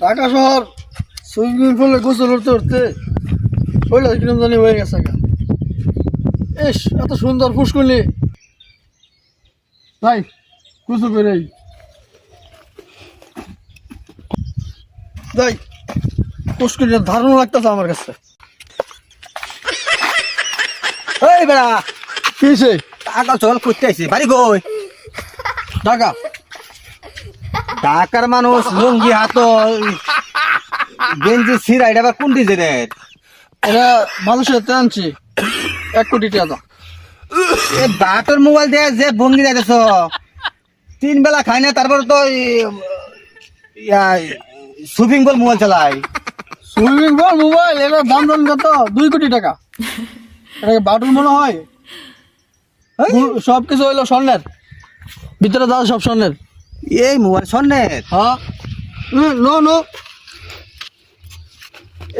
ঢাকা শহর সুইমিং পুলে গোসল করতে করতে শরীর কিরম জানি হয়ে গেছে গা। ইস, এত সুন্দর পুষ্করণী ভাই, গোসল করে যাই। পুষ্করণীর ধারণ লাগতেছে আমার কাছে। এই বেড়া কি হয়েছে? টাকা চল করতে আইছি বাড়ি কই? ঢাকা। ঢাকার মানুষ লুঙ্গি হাত গেঞ্জি সিরা এটা আবার কোন ডিজাইনের? এটা মালয়েশিয়াতে আনছি 1 কোটি টাকা। এ বাটর মোবাইল দিয়ে যে ভঙ্গি যাইতেছ, 3 বেলা খাই না তারপর তো সুইমিং পুল মোবাইল চালাই। সুইমিং পুল মোবাইল, এটা দাম দাম কত? 2 কোটি টাকা। এটাকে বাটুল মনে হয়? সব কিছু হইলো স্বর্ণের ভিতরে, দাদা সব স্বর্ণের। এই মোবাইল স্বর্ণের? হ্যাঁ। নো নো,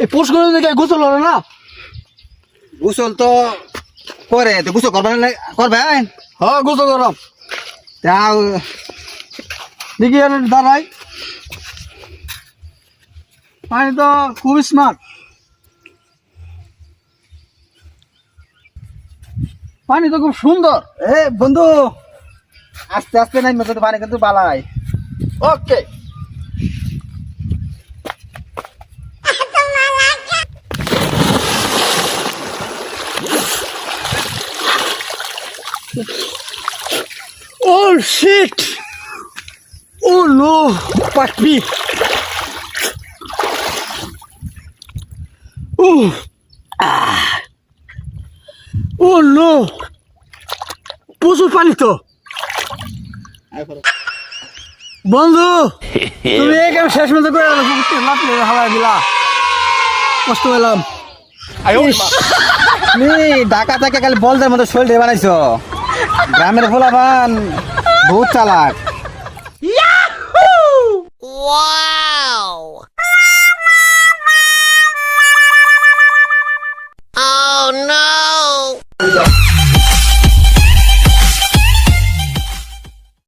এই পুষ্করণী থেকে গোসল হলো না? গোসল তো করে, তো গোসল করবে? হ্যাঁ, গোসল করাম। তাও দেখি দাঁড়াই। পানি তো খুব স্মার্ট, পানি তো খুব সুন্দর। এ বন্ধু, আস্তে আস্তে নাই মেঝে পানি কিন্তু বালাই। ওকে। Oh shit! Oh no! Fuck me! Oh! Oh no! প্রচুর পানি তো বন্ধু, তুমি এই কাম শেষ মতো করে হালা দিলা, কষ্ট পেলাম। তুমি ঢাকা থেকে খালি বলদের মতো শরীর বানাইছো। গ্রামের পোলাপান বহুত চালাক।